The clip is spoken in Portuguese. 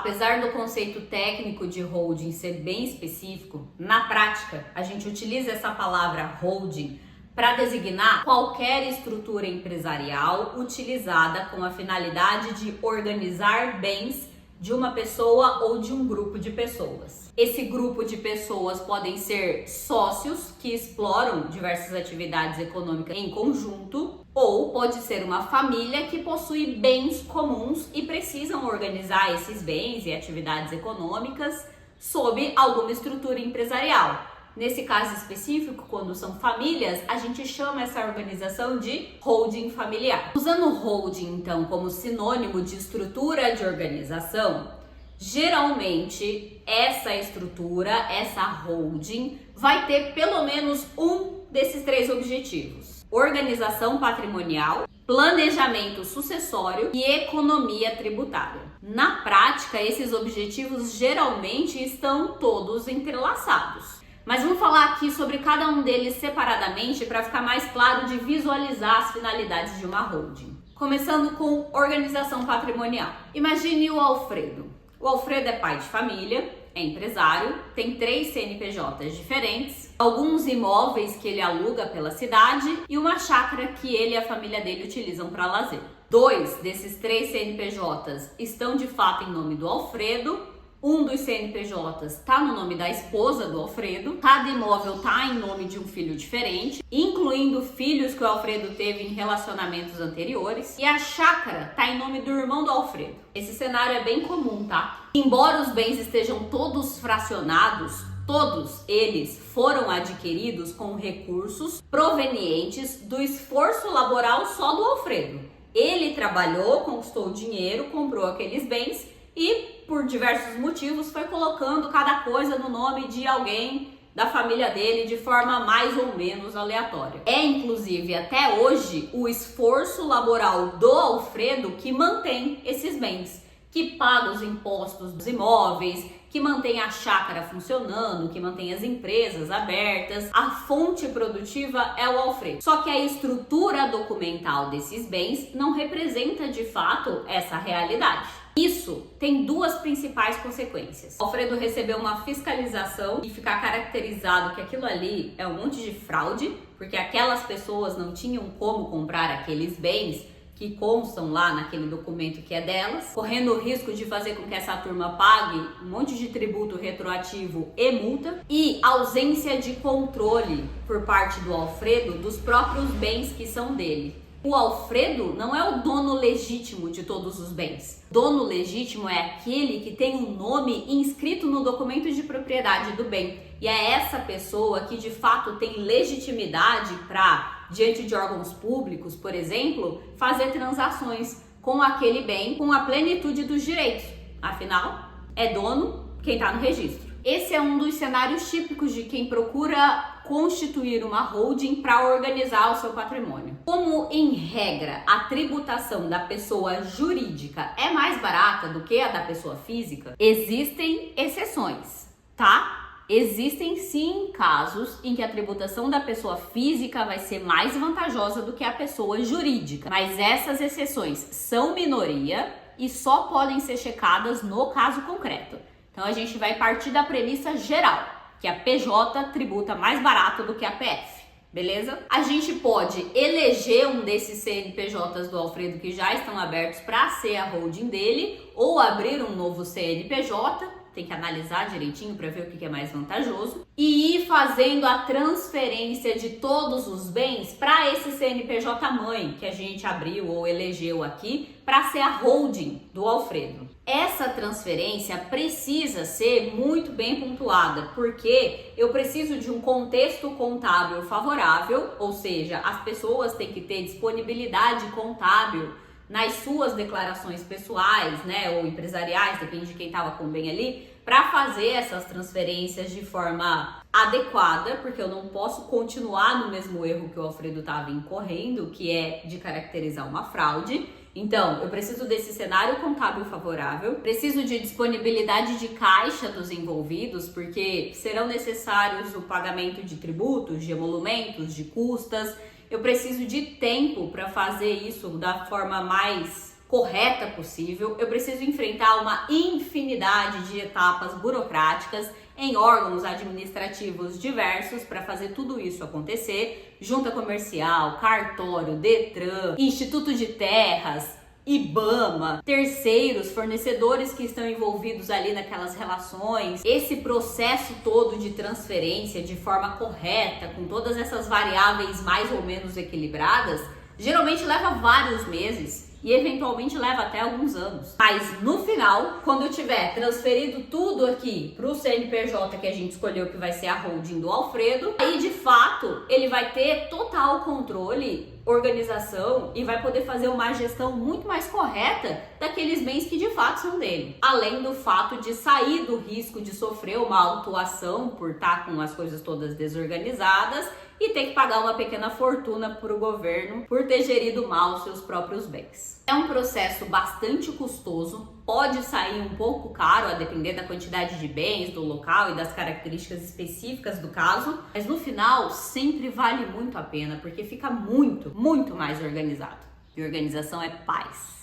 Apesar do conceito técnico de holding ser bem específico, na prática a gente utiliza essa palavra holding para designar qualquer estrutura empresarial utilizada com a finalidade de organizar bens de uma pessoa ou de um grupo de pessoas. Esse grupo de pessoas podem ser sócios que exploram diversas atividades econômicas em conjunto, ou pode ser uma família que possui bens comuns e precisam organizar esses bens e atividades econômicas sob alguma estrutura empresarial. Nesse caso específico, quando são famílias, a gente chama essa organização de holding familiar. Usando holding, então, como sinônimo de estrutura de organização, geralmente essa estrutura, essa holding, vai ter pelo menos um desses três objetivos: organização patrimonial, planejamento sucessório e economia tributária. Na prática, esses objetivos geralmente estão todos entrelaçados. Mas vamos falar aqui sobre cada um deles separadamente para ficar mais claro de visualizar as finalidades de uma holding. Começando com organização patrimonial. Imagine o Alfredo. O Alfredo é pai de família, é empresário, tem 3 CNPJs diferentes, alguns imóveis que ele aluga pela cidade e uma chácara que ele e a família dele utilizam para lazer. 2 desses 3 CNPJs estão de fato em nome do Alfredo. Um dos CNPJs está no nome da esposa do Alfredo. Cada imóvel está em nome de um filho diferente, incluindo filhos que o Alfredo teve em relacionamentos anteriores. E a chácara está em nome do irmão do Alfredo. Esse cenário é bem comum, tá? Embora os bens estejam todos fracionados, todos eles foram adquiridos com recursos provenientes do esforço laboral só do Alfredo. Ele trabalhou, conquistou dinheiro, comprou aqueles bens e, por diversos motivos, foi colocando cada coisa no nome de alguém da família dele de forma mais ou menos aleatória. É, inclusive, até hoje, o esforço laboral do Alfredo que mantém esses bens, que paga os impostos dos imóveis, que mantém a chácara funcionando, que mantém as empresas abertas. A fonte produtiva é o Alfredo. Só que a estrutura documental desses bens não representa de fato essa realidade. Isso tem 2 principais consequências. O Alfredo recebeu uma fiscalização e ficar caracterizado que aquilo ali é um monte de fraude, porque aquelas pessoas não tinham como comprar aqueles bens que constam lá naquele documento que é delas, correndo o risco de fazer com que essa turma pague um monte de tributo retroativo e multa, e ausência de controle por parte do Alfredo dos próprios bens que são dele. O Alfredo não é o dono legítimo de todos os bens. Dono legítimo é aquele que tem um nome inscrito no documento de propriedade do bem. E é essa pessoa que de fato tem legitimidade para, diante de órgãos públicos, por exemplo, fazer transações com aquele bem com a plenitude dos direitos. Afinal, é dono quem está no registro. Esse é um dos cenários típicos de quem procura constituir uma holding para organizar o seu patrimônio. Como, em regra, a tributação da pessoa jurídica é mais barata do que a da pessoa física, existem exceções, tá? Existem sim casos em que a tributação da pessoa física vai ser mais vantajosa do que a pessoa jurídica, mas essas exceções são minoria e só podem ser checadas no caso concreto. Então a gente vai partir da premissa geral, que a PJ tributa mais barato do que a PF, beleza? A gente pode eleger um desses CNPJs do Alfredo que já estão abertos para ser a holding dele, ou abrir um novo CNPJ, tem que analisar direitinho para ver o que é mais vantajoso, e ir fazendo a transferência de todos os bens para esse CNPJ mãe que a gente abriu ou elegeu aqui para ser a holding do Alfredo. Essa transferência precisa ser muito bem pontuada, porque eu preciso de um contexto contábil favorável, ou seja, as pessoas têm que ter disponibilidade contábil nas suas declarações pessoais, né, ou empresariais, depende de quem estava com o bem ali, para fazer essas transferências de forma adequada, porque eu não posso continuar no mesmo erro que o Alfredo estava incorrendo, que é de caracterizar uma fraude. Então, eu preciso desse cenário contábil favorável, preciso de disponibilidade de caixa dos envolvidos, porque serão necessários o pagamento de tributos, de emolumentos, de custas. Eu preciso de tempo para fazer isso da forma mais correta possível, eu preciso enfrentar uma infinidade de etapas burocráticas em órgãos administrativos diversos para fazer tudo isso acontecer, junta comercial, cartório, Detran, Instituto de Terras, IBAMA, terceiros, fornecedores que estão envolvidos ali naquelas relações. Esse processo todo de transferência de forma correta, com todas essas variáveis mais ou menos equilibradas, geralmente leva vários meses e eventualmente leva até alguns anos. Mas no final, quando eu tiver transferido tudo aqui para o CNPJ que a gente escolheu, que vai ser a holding do Alfredo, aí de fato ele vai ter total controle, organização e vai poder fazer uma gestão muito mais correta daqueles bens que de fato são dele. Além do fato de sair do risco de sofrer uma autuação por estar com as coisas todas desorganizadas e ter que pagar uma pequena fortuna para o governo por ter gerido mal seus próprios bens. É um processo bastante custoso, pode sair um pouco caro a depender da quantidade de bens, do local e das características específicas do caso, mas no final sempre vale muito a pena porque fica muito mais organizado. E organização é paz.